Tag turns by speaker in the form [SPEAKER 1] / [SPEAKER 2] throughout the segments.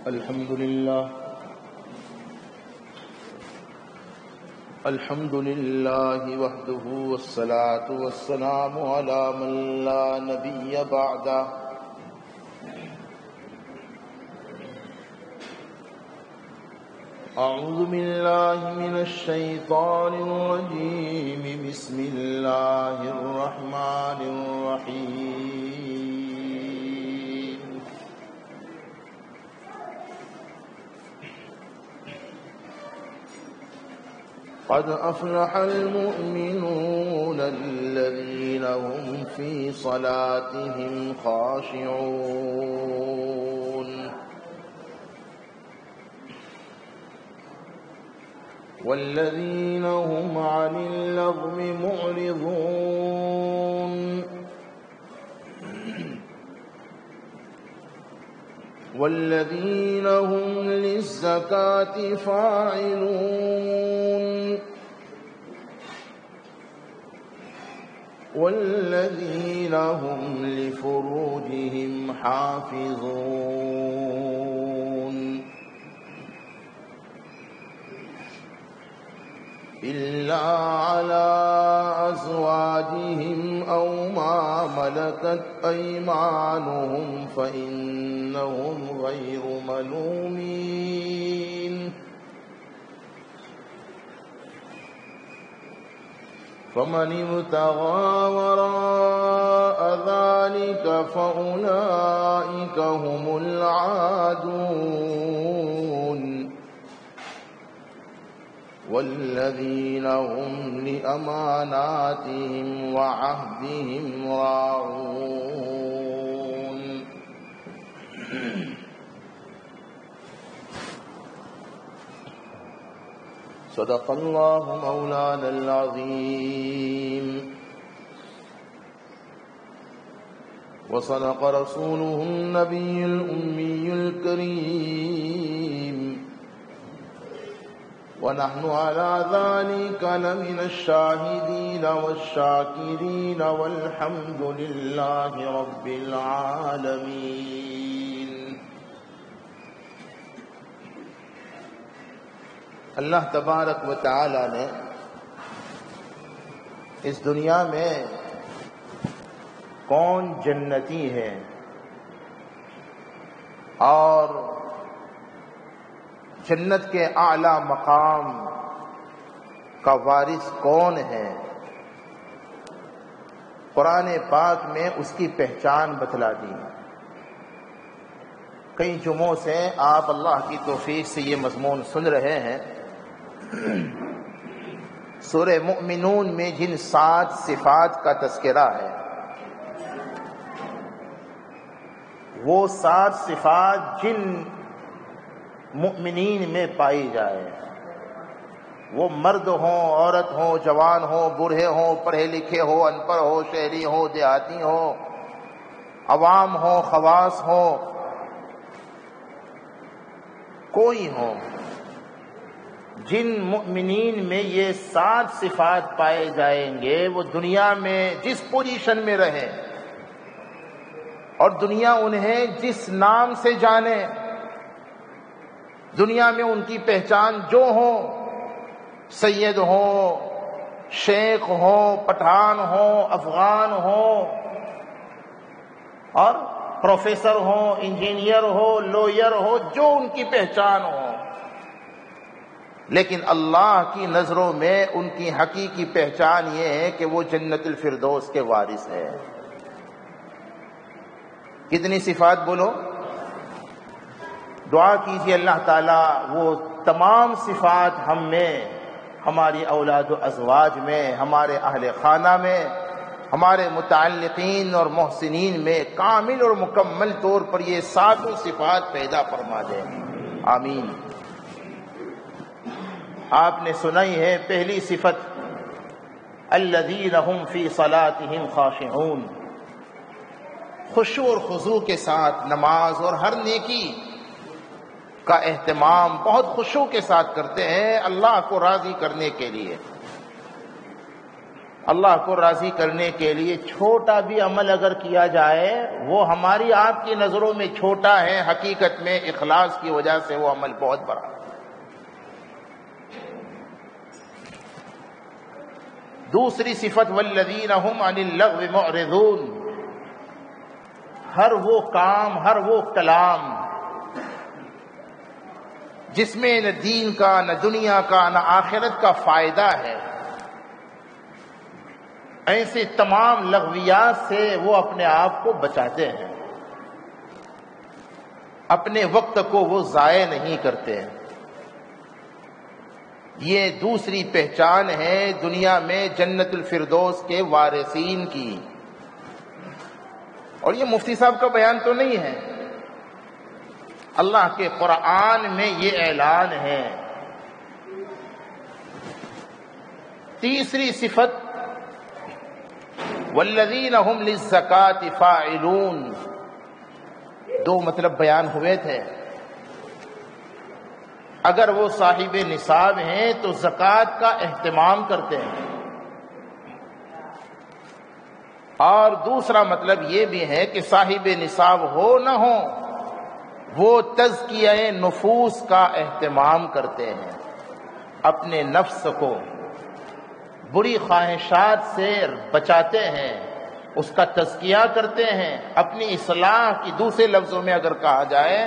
[SPEAKER 1] الحمد لله وحده والصلاة والسلام على من لا نبي بعده أعوذ بالله من الشيطان الرجيم بسم الله الرحمن الرحيم قد أفلح المؤمنون الذين هم في صلاتهم خاشعون والذين هم عن اللغو معرضون والذين هم للزكاة فاعلون والذين هم لفروجهم حافظون إلا على أزواجهم أو ما ملكت أيمانهم فإنهم غير ملومين فمن ابتغى وراء ذلك فأولئك هم العادون والذين هم لأماناتهم وعهدهم راعون صدق الله مولانا العظيم وصدق رسوله النبي الأمي الكريم ونحن على ذلك لمن الشاهدين والشاكرين والحمد لله رب العالمين. اللہ تبارک و تعالی نے اس دنیا میں کون جنتی ہے اور جنت کے اعلی مقام کا وارث کون ہے، قرآن پاک میں اس کی پہچان بتلا دی. کئی جمعوں سے آپ اللہ کی توفیق سے یہ مضمون سن رہے ہیں. سورہ مؤمنون میں جن 7 صفات کا تذکرہ ہے، وہ 7 صفات جن مؤمنین میں پائی جائے، وہ مرد ہوں، عورت ہوں، جوان ہوں، بوڑھے ہوں، پڑھے لکھے ہوں، ان پڑھ ہو، شہری ہو، دیہاتی ہو، عوام ہو، خواص ہو، کوئی ہو، جن مؤمنین میں یہ 7 صفات پائے جائیں گے، وہ دنیا میں جس پوزیشن میں رہے اور دنیا انہیں جس نام سے جانے، دنیا میں ان کی پہچان جو ہو، سید ہو، شیخ ہو، پٹھان ہو، افغان ہو، اور پروفیسر ہو، انجینئر ہو، لوئر ہو، جو ان کی پہچان ہو، لیکن اللہ کی نظروں میں ان کی حقیقی پہچان یہ ہے کہ وہ جنت الفردوس کے وارث ہے. کتنی صفات بولو؟ دعا کیجیے اللہ تعالیٰ وہ تمام صفات ہم میں، ہماری اولاد و ازواج میں، ہمارے اہل خانہ میں، ہمارے متعلقین اور محسنین میں کامل اور مکمل طور پر یہ 7 صفات پیدا فرما دے. آمین. آپ نے سنائی ہے پہلی صفت الذین هم فی صلاتهم خاشعون، خشوع اور خضوع کے ساتھ نماز اور ہر نیکی کا اہتمام بہت خشوع کے ساتھ کرتے ہیں اللہ کو راضی کرنے کے لیے. اللہ کو راضی کرنے کے لیے چھوٹا بھی عمل اگر کیا جائے وہ ہماری آپ کی نظروں میں چھوٹا ہے، حقیقت میں اخلاص کی وجہ سے وہ عمل بہت بڑا ہے۔ دوسری صفت والذین هم عن اللغو معرضون، ہر وہ کام، ہر وہ کلام جس میں نہ دین کا، نہ دنیا کا، نہ آخرت کا فائدہ ہے، ایسے تمام لغویات سے وہ اپنے آپ کو بچاتے ہیں، اپنے وقت کو وہ ضائع نہیں کرتے ہیں۔ یہ دوسری پہچان ہے دنیا میں جنت الفردوس کے وارثین کی۔ اور یہ مفتی صاحب کا بیان تو نہیں ہے، اللہ کے قرآن میں یہ اعلان ہے۔ تیسری صفت والذین هم للزکاة فاعلون، دو مطلب بیان ہوئے تھے۔ اگر وہ صاحب نصاب ہیں تو زکوٰۃ کا اہتمام کرتے ہیں، اور دوسرا مطلب یہ بھی ہے کہ صاحب نصاب ہو نہ ہو وہ تزکیہ نفوس کا اہتمام کرتے ہیں، اپنے نفس کو بری خواہشات سے بچاتے ہیں، اس کا تزکیہ کرتے ہیں، اپنی اصلاح کی، دوسرے لفظوں میں اگر کہا جائے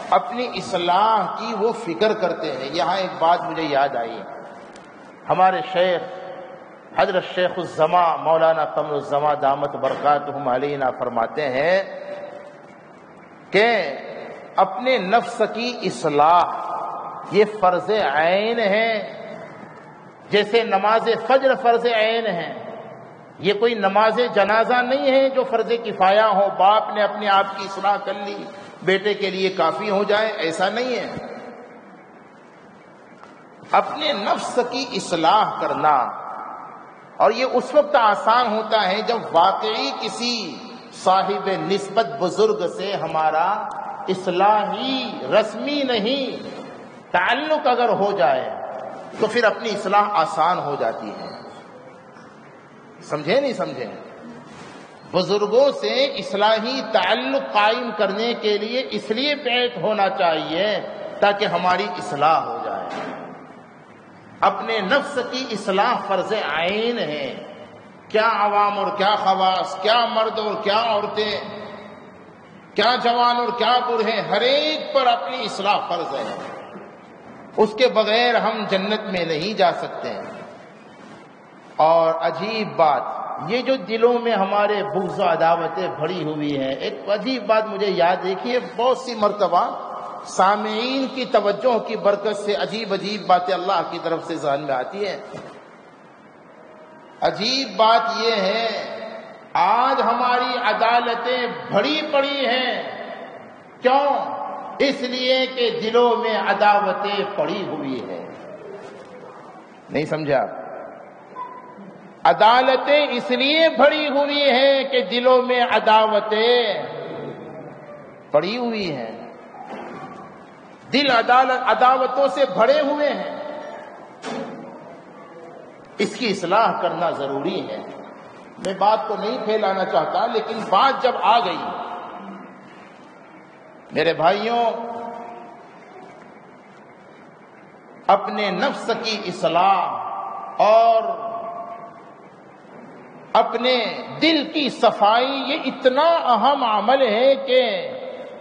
[SPEAKER 1] اپنی اصلاح کی وہ فکر کرتے ہیں۔ یہاں ایک بات مجھے یاد آئی، ہمارے شیخ حضرت شیخ الزما مولانا قمر الزما دامت برکاتہم علینا فرماتے ہیں کہ اپنے نفس کی اصلاح یہ فرض عین ہے، جیسے نماز فجر فرض عین ہے۔ یہ کوئی نماز جنازہ نہیں ہے جو فرض کفایہ ہو، باپ نے اپنے آپ کی اصلاح کر لی بیٹے کے لیے کافی ہو جائے، ایسا نہیں ہے۔ اپنے نفس کی اصلاح کرنا، اور یہ اس وقت آسان ہوتا ہے جب واقعی کسی صاحب نسبت بزرگ سے ہمارا اصلاحی رسمی نہیں تعلق اگر ہو جائے تو پھر اپنی اصلاح آسان ہو جاتی ہے۔ سمجھے نہیں سمجھے؟ بزرگوں سے اصلاحی تعلق قائم کرنے کے لیے اس لیے بیعت ہونا چاہیے تاکہ ہماری اصلاح ہو جائے۔ اپنے نفس کی اصلاح فرض عین ہے۔ کیا عوام اور کیا خواص، کیا مرد اور کیا عورتیں، کیا جوان اور کیا بوڑھے، ہر ایک پر اپنی اصلاح فرض ہے۔ اس کے بغیر ہم جنت میں نہیں جا سکتے۔ اور عجیب بات، یہ جو دلوں میں ہمارے بغض و عداوتیں بھری ہوئی ہیں، ایک عجیب بات مجھے یاد دیکھیے، بہت سی مرتبہ سامعین کی توجہ کی برکت سے عجیب عجیب باتیں اللہ کی طرف سے ذہن میں آتی ہیں۔ عجیب بات یہ ہے، آج ہماری عدالتیں بھری پڑی ہیں، کیوں؟ اس لیے کہ دلوں میں عداوتیں پڑی ہوئی ہیں۔ نہیں سمجھا؟ عدالتیں اس لیے بھری ہوئی ہیں کہ دلوں میں عداوتیں پڑی ہوئی ہیں، دل عداوتوں سے بھرے ہوئے ہیں۔ اس کی اصلاح کرنا ضروری ہے۔ میں بات کو نہیں پھیلانا چاہتا، لیکن بات جب آ گئی، میرے بھائیوں، اپنے نفس کی اصلاح اور اپنے دل کی صفائی یہ اتنا اہم عمل ہے کہ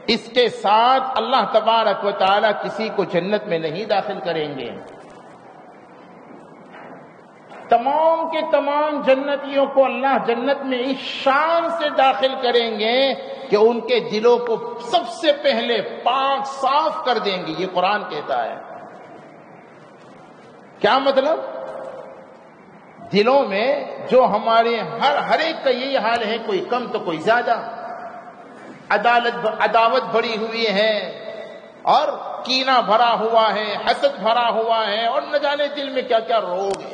[SPEAKER 1] اس کے ساتھ اللہ تبارک و تعالی کسی کو جنت میں نہیں داخل کریں گے۔ تمام کے تمام جنتیوں کو اللہ جنت میں اس شان سے داخل کریں گے کہ ان کے دلوں کو سب سے پہلے پاک صاف کر دیں گے۔ یہ قرآن کہتا ہے۔ کیا مطلب؟ دلوں میں جو ہمارے ہر ایک کا یہی حال ہے، کوئی کم تو کوئی زیادہ، عداوت بھری ہوئی ہے، اور کینہ بھرا ہوا ہے، حسد بھرا ہوا ہے، اور نہ جانے دل میں کیا کیا روگ ہے۔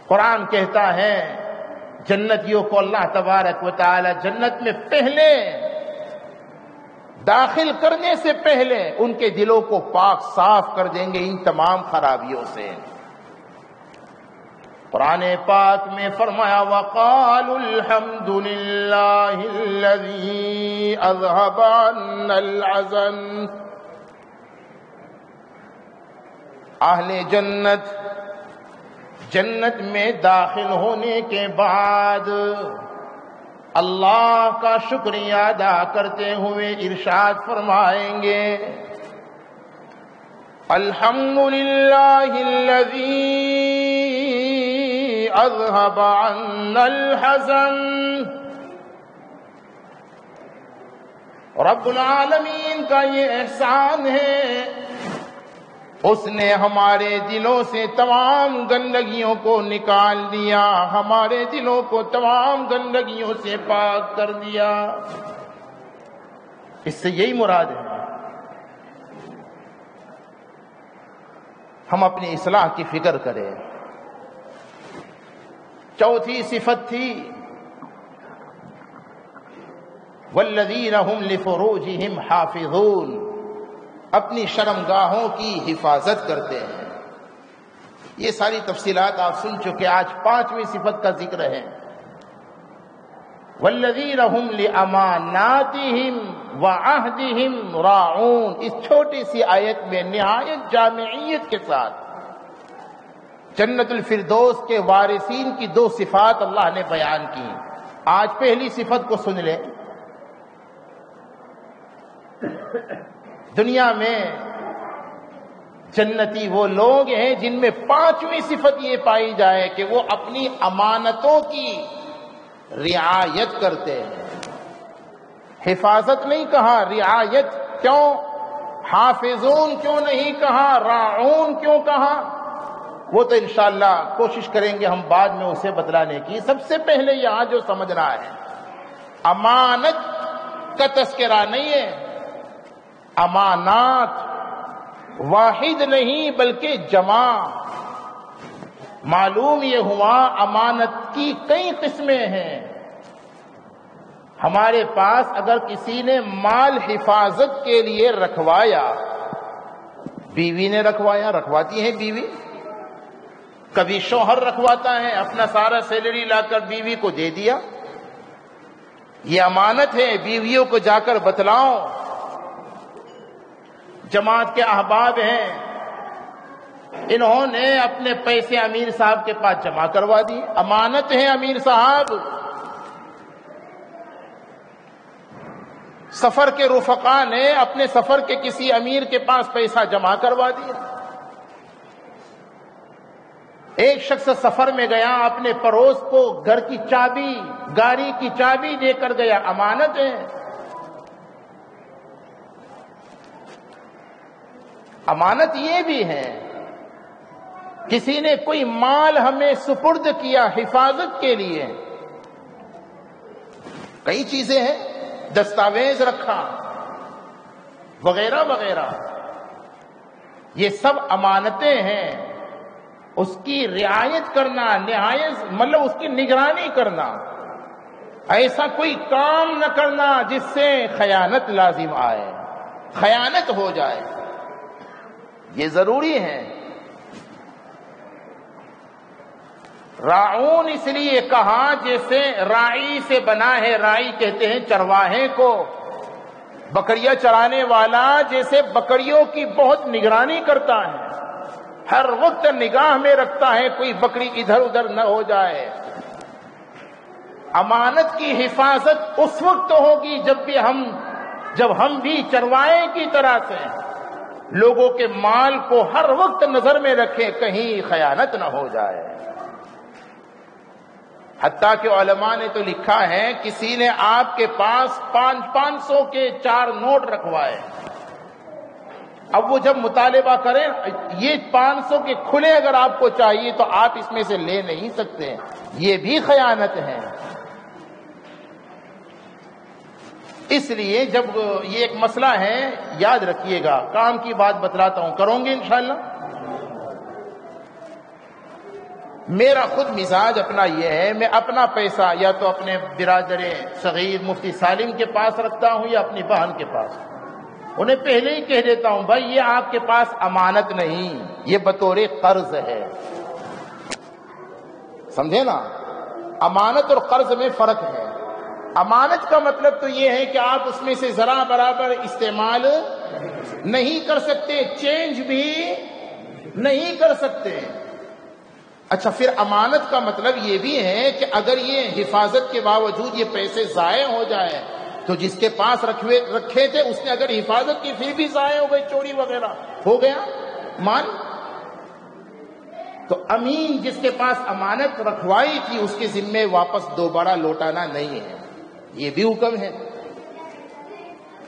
[SPEAKER 1] قرآن کہتا ہے جنتیوں کو اللہ تبارک و تعالی جنت میں پہلے داخل کرنے سے پہلے ان کے دلوں کو پاک صاف کر دیں گے ان تمام خرابیوں سے۔ قرآن پاک میں فرمایا وَقَالُوا الْحَمْدُ لِلَّهِ الَّذِي أَذْهَبَ عَنَّا الْحَزَنَ. اہل جنت میں داخل ہونے کے بعد اللہ کا شکریہ ادا کرتے ہوئے ارشاد فرمائیں گے الحمد للہ الذی اذهب عنا الحزن. رب العالمین کا یہ احسان ہے، اس نے ہمارے دلوں سے تمام گندگیوں کو نکال دیا، ہمارے دلوں کو تمام گندگیوں سے پاک کر دیا. اس سے یہی مراد ہے ہم اپنی اصلاح کی فکر کریں. چوتھی صفت تھی والذین هم لفروجہم حافظون، اپنی شرمگاہوں کی حفاظت کرتے ہیں. یہ ساری تفصیلات آپ سن چکے. آج پانچویں صفت کا ذکر ہے والذین هم لاماناتہم وعہدہم راعون. اس چھوٹی سی آیت میں نہایت جامعیت کے ساتھ جنت الفردوس کے وارثین کی دو صفات اللہ نے بیان کی. آج پہلی صفت کو سن لیں. دنیا میں جنتی وہ لوگ ہیں جن میں پانچویں صفت یہ پائی جائے کہ وہ اپنی امانتوں کی رعایت کرتے ہیں. حفاظت نہیں کہا، رعایت. کیوں حافظون کیوں نہیں کہا، راعون کیوں کہا؟ وہ تو انشاءاللہ کوشش کریں گے ہم بعد میں اسے بتلانے کی. سب سے پہلے یہاں جو سمجھنا ہے امانت کا تذکرہ نہیں ہے. امانات واحد نہیں بلکہ جمع. معلوم یہ ہوا امانت کی کئی قسمیں ہیں. ہمارے پاس اگر کسی نے مال حفاظت کے لیے رکھوایا، بیوی نے رکھواتی ہے بیوی، کبھی شوہر رکھواتا ہے، اپنا سارا سیلری لا کر بیوی کو دے دیا. یہ امانت ہے، بیویوں کو جا کر بتلاؤ. جماعت کے احباب ہیں، انہوں نے اپنے پیسے امیر صاحب کے پاس جمع کروا دیے، امانت ہے امیر صاحب. سفر کے رفقا نے اپنے سفر کے کسی امیر کے پاس پیسہ جمع کروا دیا. ایک شخص سفر میں گیا، اپنے پڑوس کو گھر کی چابی، گاڑی کی چابی دے کر گیا، امانت ہے. امانت یہ بھی ہے کسی نے کوئی مال ہمیں سپرد کیا حفاظت کے لیے، کئی چیزیں ہیں، دستاویز رکھا وغیرہ وغیرہ، یہ سب امانتیں ہیں. اس کی رعایت کرنا، نہایت مطلب اس کی نگرانی کرنا، ایسا کوئی کام نہ کرنا جس سے خیانت لازم آئے، خیانت ہو جائے، یہ ضروری ہے. راعون اس لیے کہا جیسے راعی سے بنا ہے، راعی کہتے ہیں چرواہے کو، بکریاں چرانے والا جیسے بکریوں کی بہت نگرانی کرتا ہے، ہر وقت نگاہ میں رکھتا ہے کوئی بکری ادھر ادھر نہ ہو جائے. امانت کی حفاظت اس وقت ہوگی جب ہم بھی چروائے کی طرح سے لوگوں کے مال کو ہر وقت نظر میں رکھیں، کہیں خیانت نہ ہو جائے. حتیٰ کہ علماء نے تو لکھا ہے کسی نے آپ کے پاس 500 کے 4 نوٹ رکھوائے، اب وہ جب مطالبہ کریں یہ 500 کے کھلے اگر آپ کو چاہیے تو آپ اس میں سے لے نہیں سکتے، یہ بھی خیانت ہے. اس لیے جب یہ ایک مسئلہ ہے یاد رکھیے گا، کام کی بات بتلاتا ہوں، کروں گے انشاءاللہ. میرا خود مزاج اپنا یہ ہے، میں اپنا پیسہ یا تو اپنے برادر صغیر مفتی سالم کے پاس رکھتا ہوں یا اپنی بہن کے پاس. انہیں پہلے ہی کہہ دیتا ہوں بھائی یہ آپ کے پاس امانت نہیں، یہ بطور قرض ہے. سمجھے نا؟ امانت اور قرض میں فرق ہے۔ امانت کا مطلب تو یہ ہے کہ آپ اس میں سے ذرا برابر استعمال نہیں کر سکتے، چینج بھی نہیں کر سکتے۔ اچھا، پھر امانت کا مطلب یہ بھی ہے کہ اگر یہ حفاظت کے باوجود یہ پیسے ضائع ہو جائے تو جس کے پاس رکھے تھے اس نے اگر حفاظت کی پھر بھی ضائع ہو گئے، چوری وغیرہ ہو گیا مال، تو امین جس کے پاس امانت رکھوائی تھی اس کے ذمے واپس دوبارہ لوٹانا نہیں ہے، یہ بھی حکم ہے۔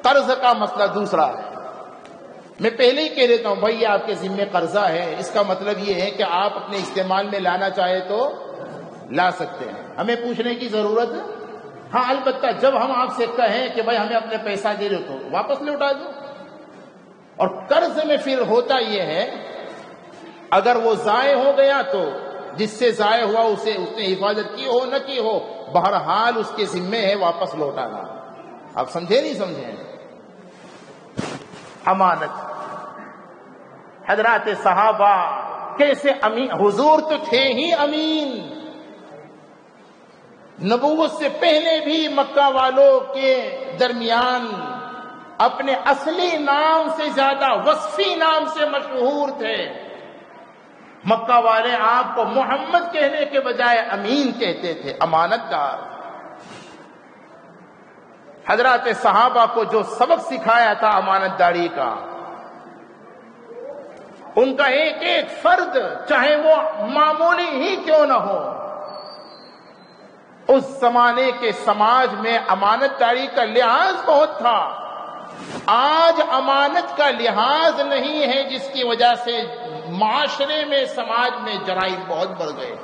[SPEAKER 1] قرض کا مسئلہ دوسرا ہے۔ میں پہلے ہی کہہ دیتا ہوں بھائی یہ آپ کے ذمے قرضہ ہے، اس کا مطلب یہ ہے کہ آپ اپنے استعمال میں لانا چاہے تو لا سکتے ہیں، ہمیں پوچھنے کی ضرورت۔ ہاں البتہ جب ہم آپ سے کہیں کہ بھائی ہمیں اپنے پیسہ دے دو تو واپس لوٹا دو۔ اور قرض میں پھر ہوتا یہ ہے اگر وہ ضائع ہو گیا تو جس سے ضائع ہوا اسے اس نے حفاظت کی ہو نہ کی ہو، بہرحال اس کے ذمے ہے واپس لوٹانا۔ آپ سمجھے نہیں سمجھے؟ امانت، حضرات صحابہ کیسے امین، حضور تو تھے ہی امین، نبوت سے پہلے بھی مکہ والوں کے درمیان اپنے اصلی نام سے زیادہ وصفی نام سے مشہور تھے۔ مکہ والے آپ کو محمد کہنے کے بجائے امین کہتے تھے، امانت دار۔ حضرات صحابہ کو جو سبق سکھایا تھا امانت داری کا، ان کا ایک ایک فرد چاہے وہ معمولی ہی کیوں نہ ہو، اس زمانے کے سماج میں امانت داری کا لحاظ بہت تھا۔ آج امانت کا لحاظ نہیں ہے، جس کی وجہ سے معاشرے میں سماج میں جرائم بہت بڑھ گئے۔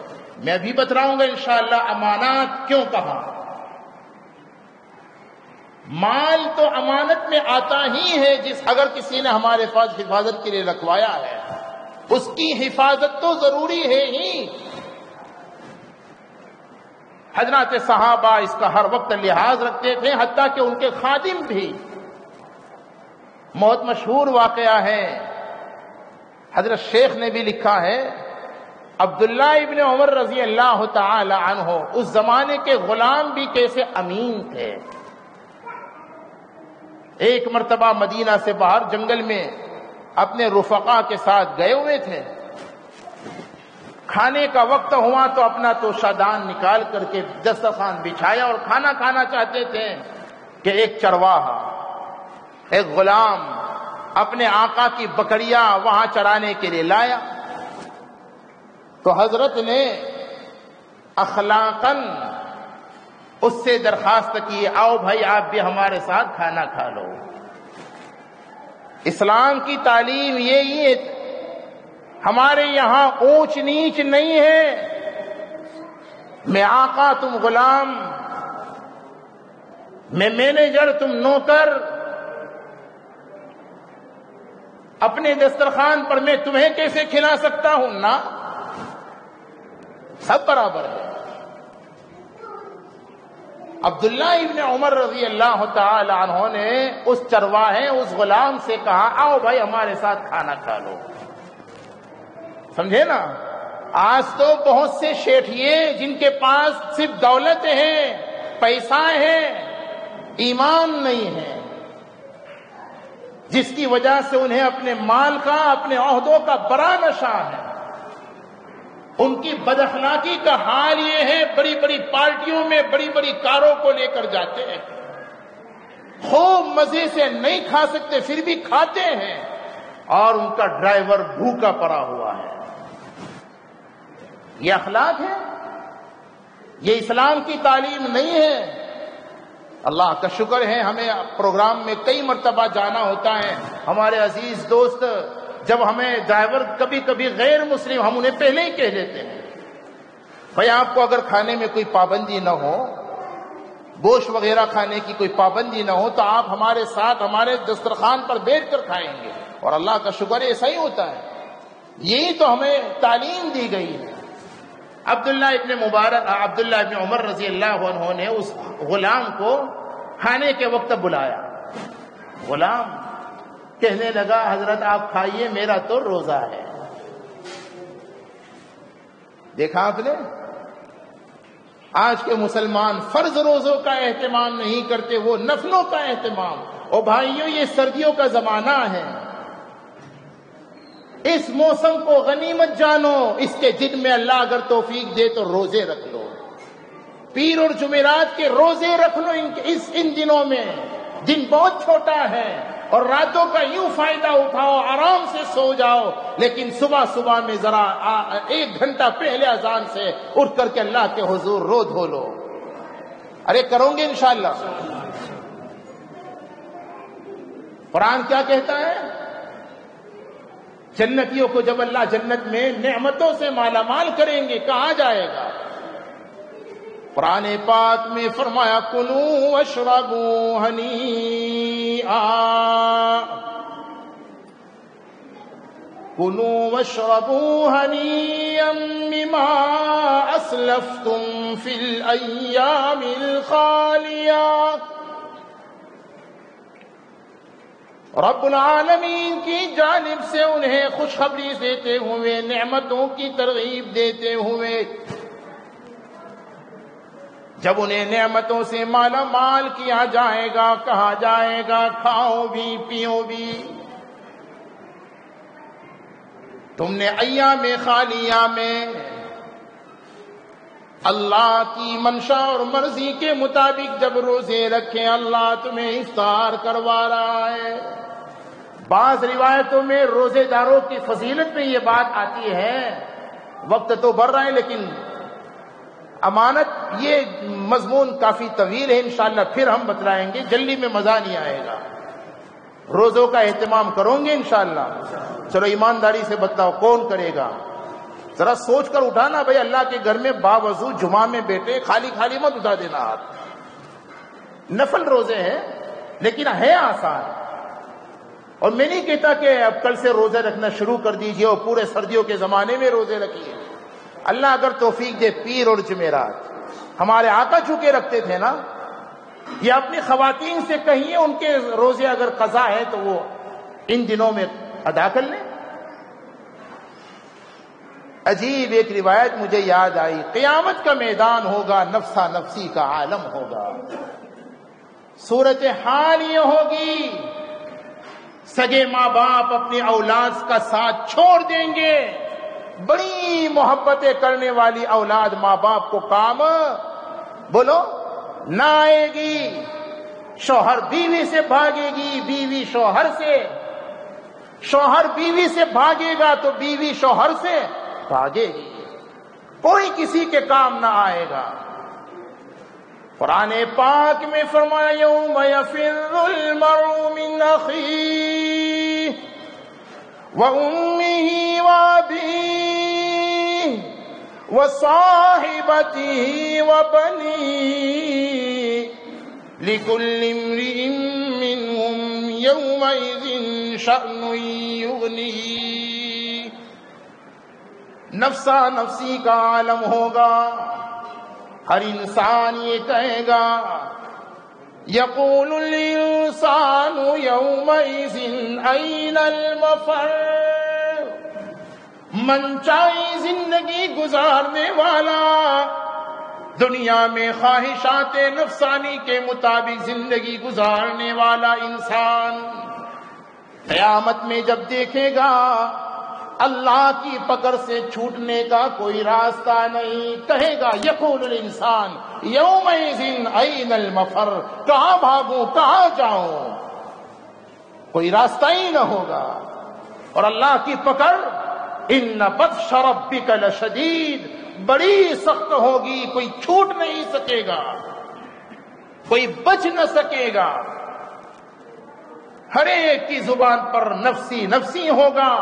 [SPEAKER 1] میں ابھی بتلاؤں گا انشاءاللہ امانات کیوں کہا۔ مال تو امانت میں آتا ہی ہے، اگر کسی نے ہمارے پاس حفاظت کے لیے رکھوایا ہے اس کی حفاظت تو ضروری ہے ہی۔ حضرات صحابہ اس کا ہر وقت لحاظ رکھتے تھے، حتیٰ کہ ان کے خادم بھی۔ بہت مشہور واقعہ ہے، حضرت شیخ نے بھی لکھا ہے، عبداللہ ابن عمر رضی اللہ تعالی عنہ اس زمانے کے غلام بھی کیسے امین تھے۔ ایک مرتبہ مدینہ سے باہر جنگل میں اپنے رفقا کے ساتھ گئے ہوئے تھے، کھانے کا وقت ہوا تو اپنا توشہ دان نکال کر کے دسترخوان بچھایا اور کھانا کھانا چاہتے تھے کہ ایک چرواہا، ایک غلام اپنے آقا کی بکریاں وہاں چرانے کے لیے لایا، تو حضرت نے اخلاقاً اس سے درخواست کی، آؤ بھائی آپ بھی ہمارے ساتھ کھانا کھا لو۔ اسلام کی تعلیم یہی ہے، ہمارے یہاں اونچ نیچ نہیں ہے، میں آقا تم غلام، میں مینیجر تم نوکر، اپنے دسترخوان پر میں تمہیں کیسے کھلا سکتا ہوں؟ نا، سب برابر ہے۔ عبداللہ ابن عمر رضی اللہ تعالی عنہ نے اس چرواہے، اس غلام سے کہا، آؤ بھائی ہمارے ساتھ کھانا کھا لو۔ سمجھے نا؟ آج تو بہت سے شیٹھیے جن کے پاس صرف دولت ہے، پیسہ ہے، ایمان نہیں ہے، جس کی وجہ سے انہیں اپنے مال کا، اپنے عہدوں کا بڑا نشہ ہے۔ ان کی بد اخلاقی کا حال یہ ہے، بڑی بڑی پارٹیوں میں بڑی بڑی کاروں کو لے کر جاتے ہیں، خوب مزے سے نہیں کھا سکتے پھر بھی کھاتے ہیں، اور ان کا ڈرائیور بھوکا پڑا ہوا ہے۔ یہ اخلاق ہے؟ یہ اسلام کی تعلیم نہیں ہے۔ اللہ کا شکر ہے ہمیں پروگرام میں کئی مرتبہ جانا ہوتا ہے، ہمارے عزیز دوست جب ہمیں ڈرائیور کبھی کبھی غیر مسلم، ہم انہیں پہلے ہی کہہ دیتے ہیں بھائی آپ کو اگر کھانے میں کوئی پابندی نہ ہو، گوشت وغیرہ کھانے کی کوئی پابندی نہ ہو، تو آپ ہمارے ساتھ ہمارے دسترخوان پر بیٹھ کر کھائیں گے، اور اللہ کا شکر ہے ایسا ہی ہوتا ہے۔ یہی تو ہمیں تعلیم دی گئی ہے۔ عبداللہ ابن عمر رضی اللہ عنہ نے اس غلام کو کھانے کے وقت بلایا، غلام کہنے لگا حضرت آپ کھائیے، میرا تو روزہ ہے۔ دیکھا آپ نے، آج کے مسلمان فرض روزوں کا اہتمام نہیں کرتے، وہ نفلوں کا اہتمام۔ او بھائیوں، یہ سردیوں کا زمانہ ہے، اس موسم کو غنیمت جانو، اس کے دن میں اللہ اگر توفیق دے تو روزے رکھ لو، پیر اور جمعرات کے روزے رکھ لو ان دنوں میں۔ دن بہت چھوٹا ہے اور راتوں کا یوں فائدہ اٹھاؤ، آرام سے سو جاؤ، لیکن صبح صبح میں ذرا 1 گھنٹہ پہلے اذان سے اٹھ کر کے اللہ کے حضور رو دھو لو۔ ارے کرو گے انشاءاللہ؟ قرآن کیا کہتا ہے؟ جنتیوں کو جب اللہ جنت میں نعمتوں سے مالا مال کریں گے، کہا جائے گا؟ قرآن پاک میں فرمایا کُلُوا واشربوا ہنیئا، کُلُوا واشربوا ہنیئا بما اسلفتم فی الایام الخالیہ۔ رب العالمین کی جانب سے انہیں خوشخبری دیتے ہوئے، نعمتوں کی ترغیب دیتے ہوئے، جب انہیں نعمتوں سے مالا مال کیا جائے گا، کہا جائے گا کھاؤ بھی پیو بھی۔ تم نے ایام خالیہ میں اللہ کی منشا اور مرضی کے مطابق جب روزے رکھے، اللہ تمہیں افطار کروا رہا ہے۔ بعض روایتوں میں روزے داروں کی فضیلت میں یہ بات آتی ہے، وقت تو بڑھ رہا ہے لیکن امانت یہ مضمون کافی طویل ہے، انشاءاللہ پھر ہم بتلائیں گے، جلدی میں مزہ نہیں آئے گا۔ روزوں کا اہتمام کرو گے انشاءاللہ؟ چلو ایمانداری سے بتلاؤ کون کرے گا؟ ذرا سوچ کر اٹھانا بھائی، اللہ کے گھر میں باوضو جمعہ میں بیٹھے، خالی خالی مت اٹھا دینا ہاتھ۔ نفل روزے ہیں لیکن ہے آسان، اور میں نہیں کہتا کہ اب کل سے روزے رکھنا شروع کر دیجئے اور پورے سردیوں کے زمانے میں روزے رکھیے۔ اللہ اگر توفیق دے، پیر اور جمعرات ہمارے آقا چکے رکھتے تھے نا، یہ اپنی خواتین سے کہیے ان کے روزے اگر قضا ہے تو وہ ان دنوں میں ادا کر لیں۔ عجیب ایک روایت مجھے یاد آئی، قیامت کا میدان ہوگا، نفسا نفسی کا عالم ہوگا، صورتحال یہ ہوگی، سگے ماں باپ اپنی اولاد کا ساتھ چھوڑ دیں گے، بڑی محبتیں کرنے والی اولاد ماں باپ کو کام بولو نہ آئے گی، شوہر بیوی سے بھاگے گی، بیوی شوہر سے، شوہر بیوی سے بھاگے گا تو بیوی شوہر سے بھاگے گی، کوئی کسی کے کام نہ آئے گا۔ قرآن پاک میں فرمایا یوم یفر المرء من اخیہ وامہ وابیہ وصاحبتہ وبنیہ لکل امرئ منہم یومئذ شأن یغنیہ۔ نفسا نفسی کا عالم ہوگا، ہر انسان یہ کہے گا، یقول الانسان یومئذ این المفر۔ منچائی زندگی گزارنے والا، دنیا میں خواہشات نفسانی کے مطابق زندگی گزارنے والا انسان قیامت میں جب دیکھے گا اللہ کی پکڑ سے چھوٹنے کا کوئی راستہ نہیں، کہے گا یقول الانسان یومئذ این المفر، کہاں بھاگوں کہاں جاؤں، کوئی راستہ ہی نہ ہوگا۔ اور اللہ کی پکڑ ان بطش ربک لشدید، بڑی سخت ہوگی، کوئی چھوٹ نہیں سکے گا، کوئی بچ نہ سکے گا، ہر ایک کی زبان پر نفسی نفسی ہوگا۔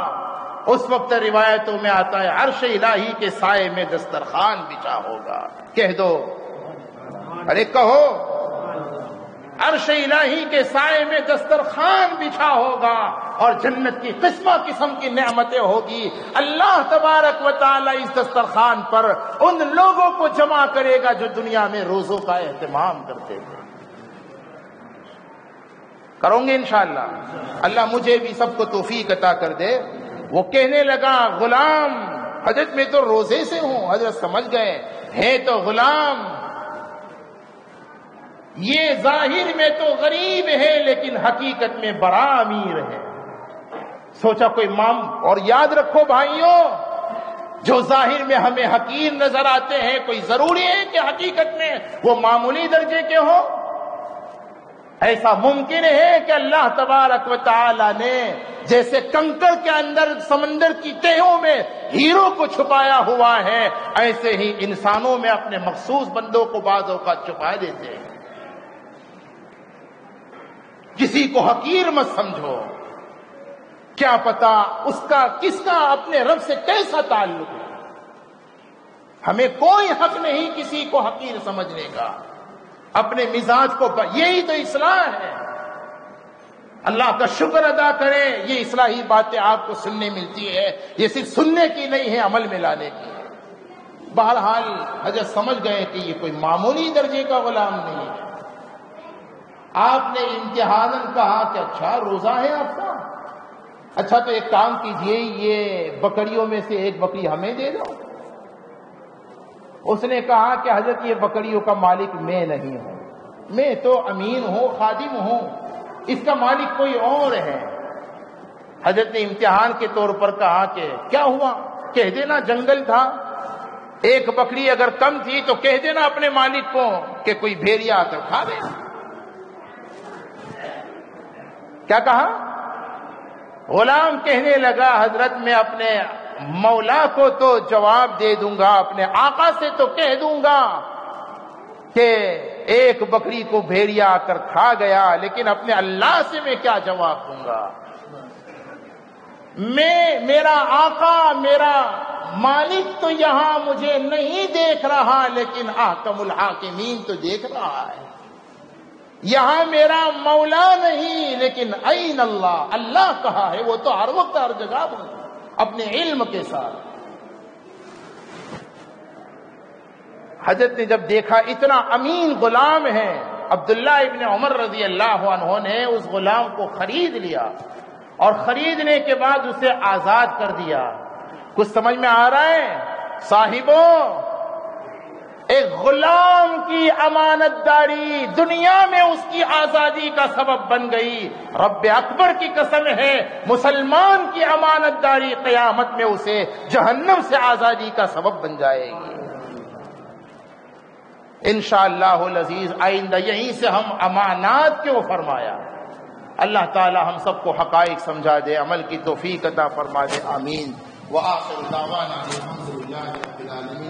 [SPEAKER 1] اس وقت روایتوں میں آتا ہے عرش الہی کے سائے میں دسترخوان بچھا ہوگا، کہہ دو ارے کہو، عرش الہی کے سائے میں دسترخوان بچھا ہوگا اور جنت کی قسم قسم کی نعمتیں ہوگی۔ اللہ تبارک و تعالی اس دسترخوان پر ان لوگوں کو جمع کرے گا جو دنیا میں روزوں کا اہتمام کرتے تھے۔ کروں گے انشاءاللہ؟ اللہ مجھے بھی سب کو توفیق عطا کر دے۔ وہ کہنے لگا غلام حضرت میں تو روزے سے ہوں۔ حضرت سمجھ گئے ہے تو غلام، یہ ظاہر میں تو غریب ہے لیکن حقیقت میں بڑا امیر ہے۔ سوچا کوئی اور یاد رکھو بھائیوں، جو ظاہر میں ہمیں حقیر نظر آتے ہیں، کوئی ضروری ہے کہ حقیقت میں وہ معمولی درجے کے ہوں؟ ایسا ممکن ہے کہ اللہ تبارک و تعالی نے جیسے کنکر کے اندر سمندر کی تہوں میں ہیرو کو چھپایا ہوا ہے، ایسے ہی انسانوں میں اپنے مخصوص بندوں کو بعض اوقات چھپا دیتے ہیں۔ کسی کو حقیر مت سمجھو، کیا پتا کس کا اپنے رب سے کیسا تعلق ہے۔ ہمیں کوئی حق نہیں کسی کو حقیر سمجھنے کا، اپنے مزاج کو یہی تو اصلاح ہے۔ اللہ کا شکر ادا کریں، یہ اصلاحی باتیں آپ کو سننے ملتی ہے، یہ صرف سننے کی نہیں ہے، عمل میں لانے کی ہے۔ بہرحال حضرت سمجھ گئے کہ یہ کوئی معمولی درجے کا غلام نہیں ہے۔ آپ نے امتحاناً کہا کہ اچھا روزہ ہے آپ کا، اچھا تو ایک کام کیجئے، یہ بکریوں میں سے ایک بکری ہمیں دے دو۔ اس نے کہا کہ حضرت یہ بکریوں کا مالک میں نہیں ہوں، میں تو امین ہوں، خادم ہوں، اس کا مالک کوئی اور ہے۔ حضرت نے امتحان کے طور پر کہا کہ کیا ہوا، کہہ دینا جنگل تھا، ایک بکری اگر کم تھی تو کہہ دینا اپنے مالک کو کہ کوئی بھیڑیا آ کر کھا گیا۔ کیا کہا؟ غلام کہنے لگا حضرت میں اپنے مولا کو تو جواب دے دوں گا، اپنے آقا سے تو کہہ دوں گا کہ ایک بکری کو بھیڑیا آ کر کھا گیا، لیکن اپنے اللہ سے میں کیا جواب دوں گا؟ میرا آقا، میرا مالک تو یہاں مجھے نہیں دیکھ رہا، لیکن احکم الحاکمین تو دیکھ رہا ہے۔ یہاں میرا مولا نہیں، لیکن این اللہ، اللہ کہا ہے، وہ تو ہر وقت ہر جگہ بولتا اپنے علم کے ساتھ۔ حضرت نے جب دیکھا اتنا امین غلام ہے، عبداللہ ابن عمر رضی اللہ عنہ نے اس غلام کو خرید لیا، اور خریدنے کے بعد اسے آزاد کر دیا۔ کچھ سمجھ میں آ رہا ہے صاحبوں؟ ایک غلام کی امانت داری دنیا میں اس کی آزادی کا سبب بن گئی۔ رب اکبر کی قسم ہے، مسلمان کی امانت داری قیامت میں اسے جہنم سے آزادی کا سبب بن جائے گی۔ انشاءاللہ العزیز آئندہ یہیں سے ہم امانات کیوں فرمایا۔ اللہ تعالی ہم سب کو حقائق سمجھا دے، عمل کی توفیق عطا فرما دے، آمین۔ وآخر دعوانا الحمدللہ رب العالمین۔